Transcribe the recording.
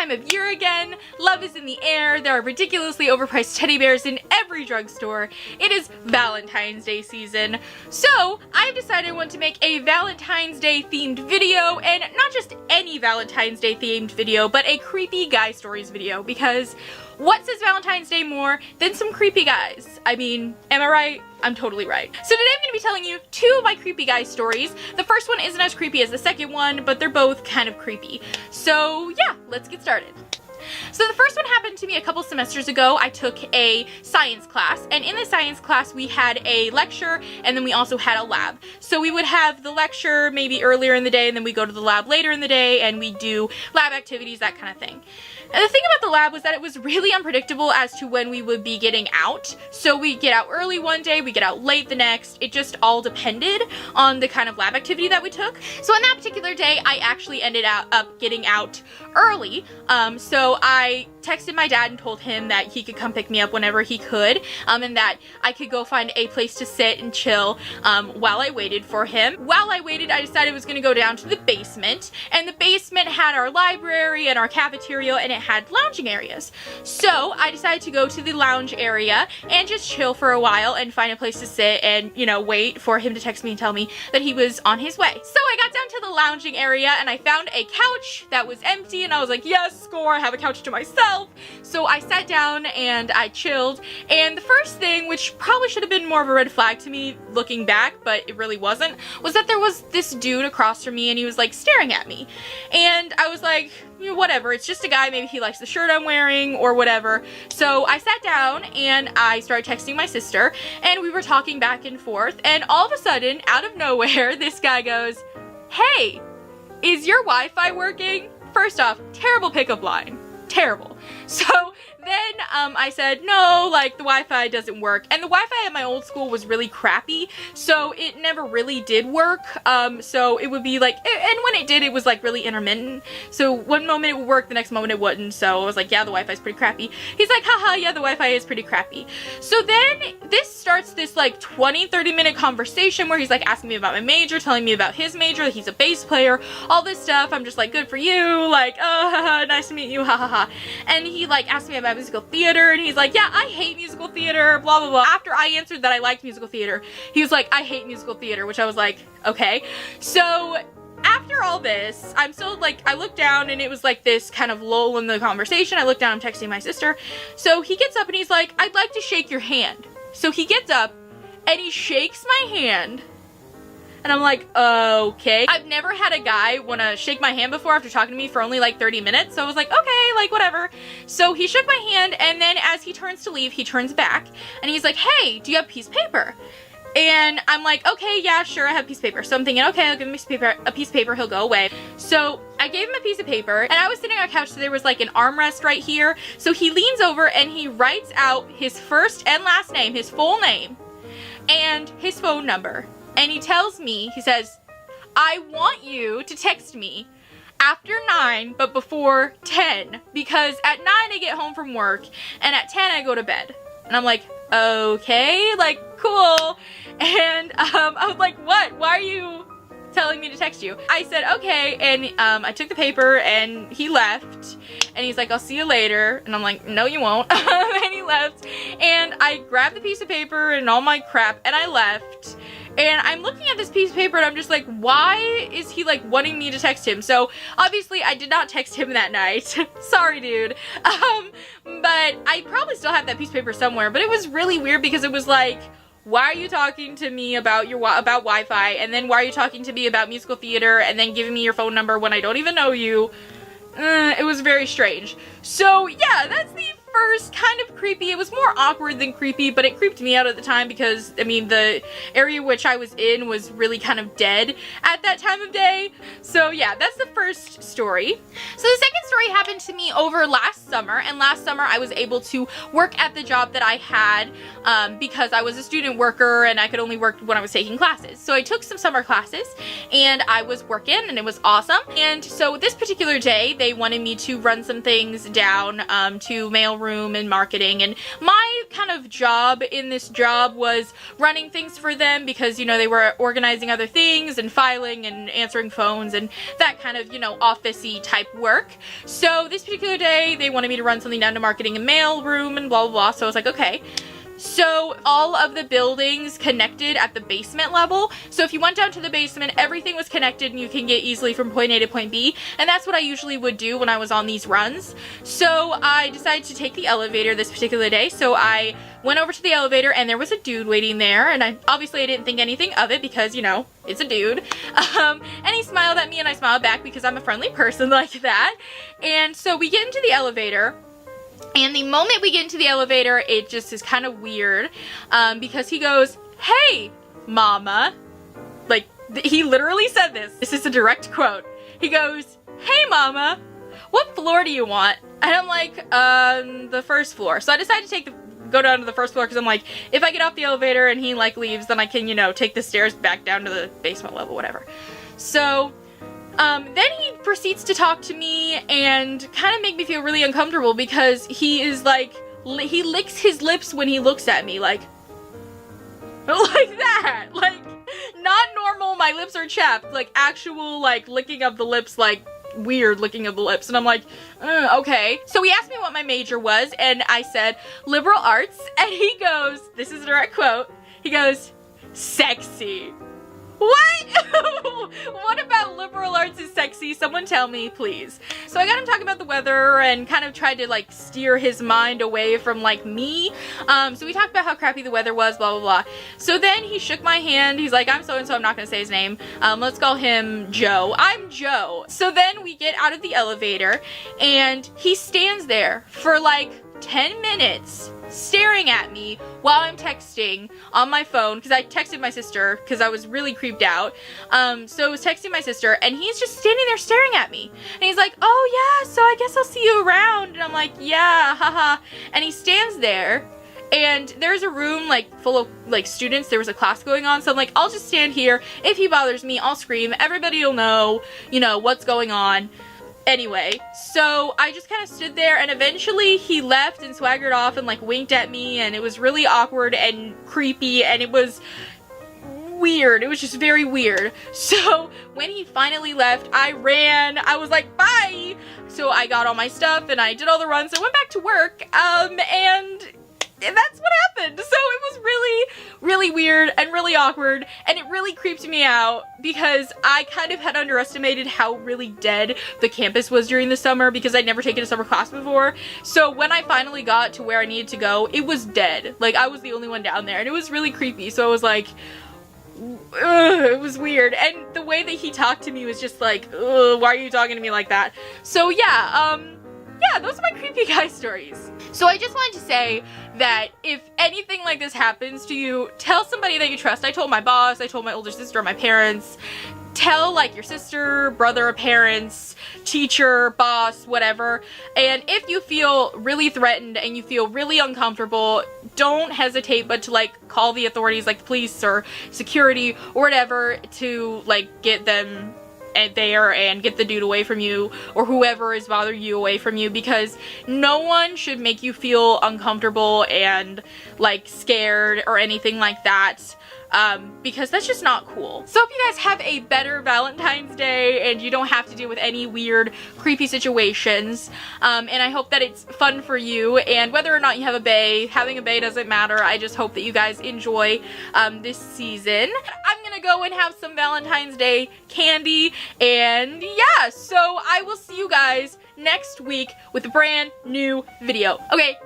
time of year again. Love is in the air. There are ridiculously overpriced teddy bears in every drugstore. It is Valentine's Day season. So I've decided I want to make a Valentine's Day themed video, and not just any Valentine's Day themed video, but a creepy guy stories video, because what says Valentine's Day more than some creepy guys? I mean, am I right? I'm totally right. So today I'm going to be telling you 2 of my creepy guy stories. The first one isn't as creepy as the second one, but they're both kind of creepy. So yeah, let's get started. So the first one happened to me a couple semesters ago. I took a science class, and in the science class we had a lecture and then we also had a lab. So we would have the lecture maybe earlier in the day, and then we go to the lab later in the day and we do lab activities, that kind of thing. And the thing about the lab was that it was really unpredictable as to when we would be getting out. So we'd get out early one day, we get out late the next. It just all depended on the kind of lab activity that we took. So on that particular day, I actually ended up getting out early. So I texted my dad and told him that he could come pick me up whenever he could, and that I could go find a place to sit and chill while I waited for him. While I waited, I decided I was going to go down to the basement, and the basement had our library and our cafeteria, and it had lounging areas. So I decided to go to the lounge area and just chill for a while and find a place to sit and, you know, wait for him to text me and tell me that he was on his way. So I got down to the lounging area and I found a couch that was empty, and I was like, yes, score, I have a couch to myself. So I sat down and I chilled, and the first thing, which probably should have been more of a red flag to me looking back, but it really wasn't, was that there was this dude across from me and he was like staring at me. And I was like, you know, whatever, it's just a guy, maybe he likes the shirt I'm wearing or whatever. So I sat down and I started texting my sister, and we were talking back and forth, and all of a sudden, out of nowhere, this guy goes, "Hey, is your Wi-Fi working?" First off, terrible pickup line. Terrible. So then I said, no, like the Wi-Fi doesn't work. And the Wi-Fi at my old school was really crappy, so it never really did work. So it would be like, and when it did, it was like really intermittent. So one moment it would work, the next moment it wouldn't. So I was like, yeah, the Wi-Fi is pretty crappy. He's like, haha, yeah, the Wi-Fi is pretty crappy. So then this starts this like 20-30 minute conversation where he's like asking me about my major, telling me about his major, that he's a bass player, all this stuff. I'm just like, good for you, like, oh, haha, nice to meet you, ha ha ha. And he like asked me about musical theater, and he's like, yeah, I hate musical theater, blah blah blah. After I answered that I liked musical theater, he was like, I hate musical theater, which I was like, okay. So after all this, I'm still like, I looked down and it was like this kind of lull in the conversation. I looked down, I'm texting my sister. So he gets up and he's like, I'd like to shake your hand. So he gets up and he shakes my hand. And I'm like, okay. I've never had a guy want to shake my hand before after talking to me for only like 30 minutes. So I was like, okay, like whatever. So he shook my hand, and then as he turns to leave, he turns back and he's like, hey, do you have a piece of paper? And I'm like, okay, yeah, sure, I have a piece of paper. So I'm thinking, okay, I'll give him a piece of paper, he'll go away. So I gave him a piece of paper, and I was sitting on a couch, so there was like an armrest right here. So he leans over and he writes out his first and last name, his full name, and his phone number. And he tells me, he says, I want you to text me after 9, but before 10, because at 9 I get home from work, and at 10 I go to bed. And I'm like, okay, like, cool. And I was like, what? Why are you telling me to text you? I said, okay, and I took the paper, and he left, and he's like, I'll see you later. And I'm like, no, you won't. And he left, and I grabbed the piece of paper and all my crap, and I left. And I'm looking at this piece of paper and I'm just like, why is he like wanting me to text him? So obviously I did not text him that night. Sorry, dude. But I probably still have that piece of paper somewhere. But it was really weird because it was like, why are you talking to me about about Wi-Fi? And then why are you talking to me about musical theater? And then giving me your phone number when I don't even know you? It was very strange. So yeah, that's the first kind of creepy. It was more awkward than creepy, but it creeped me out at the time because, I mean, the area which I was in was really kind of dead at that time of day. So yeah, that's the first story. So the second story happened to me over last summer, and last summer I was able to work at the job that I had because I was a student worker and I could only work when I was taking classes. So I took some summer classes and I was working, and it was awesome. And so this particular day they wanted me to run some things down to mailroom and marketing, and my kind of job in this job was running things for them because, you know, they were organizing other things and filing and answering phones and that kind of, you know, office-y type work. work. So this particular day, they wanted me to run something down to marketing and mail room and blah, blah, blah. So I was like, okay. So all of the buildings connected at the basement level. So if you went down to the basement, everything was connected and you can get easily from point A to point B. And that's what I usually would do when I was on these runs. So I decided to take the elevator this particular day. So I went over to the elevator and there was a dude waiting there. And obviously I didn't think anything of it because, you know, it's a dude. And he smiled at me and I smiled back because I'm a friendly person like that. And so we get into the elevator. And the moment we get into the elevator, it just is kind of weird because he goes, "Hey, mama." Like, he literally said this. This is a direct quote. He goes, "Hey, mama, what floor do you want?" And I'm like, the first floor. So I decided to go down to the first floor because I'm like, if I get off the elevator and he like leaves, then I can, you know, take the stairs back down to the basement level, whatever. So then he proceeds to talk to me and kind of make me feel really uncomfortable because he is like, he licks his lips when he looks at me, like that, like not normal, my lips are chapped, like actual like licking of the lips, like weird licking of the lips. And I'm like, okay. So he asked me what my major was and I said liberal arts, and he goes, this is a direct quote, he goes, "Sexy." What? What about liberal arts is sexy? Someone tell me, please. So I got him talking about the weather and kind of tried to like steer his mind away from like me. So we talked about how crappy the weather was, blah, blah, blah. So then he shook my hand. He's like, "I'm so-and-so, I'm not gonna say his name. Let's call him Joe. I'm Joe." So then we get out of the elevator and he stands there for like 10 minutes staring at me while I'm texting on my phone, because I texted my sister because I was really creeped out. So I was texting my sister and he's just standing there staring at me. And he's like, "Oh yeah, so I guess I'll see you around." And I'm like, "Yeah, haha." And he stands there and there's a room like full of like students. There was a class going on. So I'm like, I'll just stand here. If he bothers me, I'll scream. Everybody will know, you know, what's going on. Anyway, so I just kind of stood there and eventually he left and swaggered off and like winked at me, and it was really awkward and creepy and it was weird. It was just very weird. So when he finally left, I ran. I was like, "Bye." So I got all my stuff and I did all the runs. I went back to work and that's what happened. So it was really, really weird and really awkward, and it really creeped me out because I kind of had underestimated how really dead the campus was during the summer because I'd never taken a summer class before. So when I finally got to where I needed to go, it was dead. Like, I was the only one down there and it was really creepy. So I was like, ugh, it was weird. And the way that he talked to me was just like, ugh, why are you talking to me like that? So yeah, those are my creepy guy stories. So I just wanted to say that if anything like this happens to you, tell somebody that you trust. I told my boss, I told my older sister, my parents. Tell like your sister, brother, parents, teacher, boss, whatever. And if you feel really threatened and you feel really uncomfortable, don't hesitate but to like call the authorities, like the police or security or whatever, to like get them there and get the dude away from you or whoever is bothering you away from you, because no one should make you feel uncomfortable and like scared or anything like that, because that's just not cool. So I hope you guys have a better Valentine's Day and you don't have to deal with any weird creepy situations, and I hope that it's fun for you. And whether or not you have a bae, having a bae doesn't matter. I just hope that you guys enjoy this season. I'm gonna go and have some Valentine's Day candy, and yeah, so I will see you guys next week with a brand new video. Okay,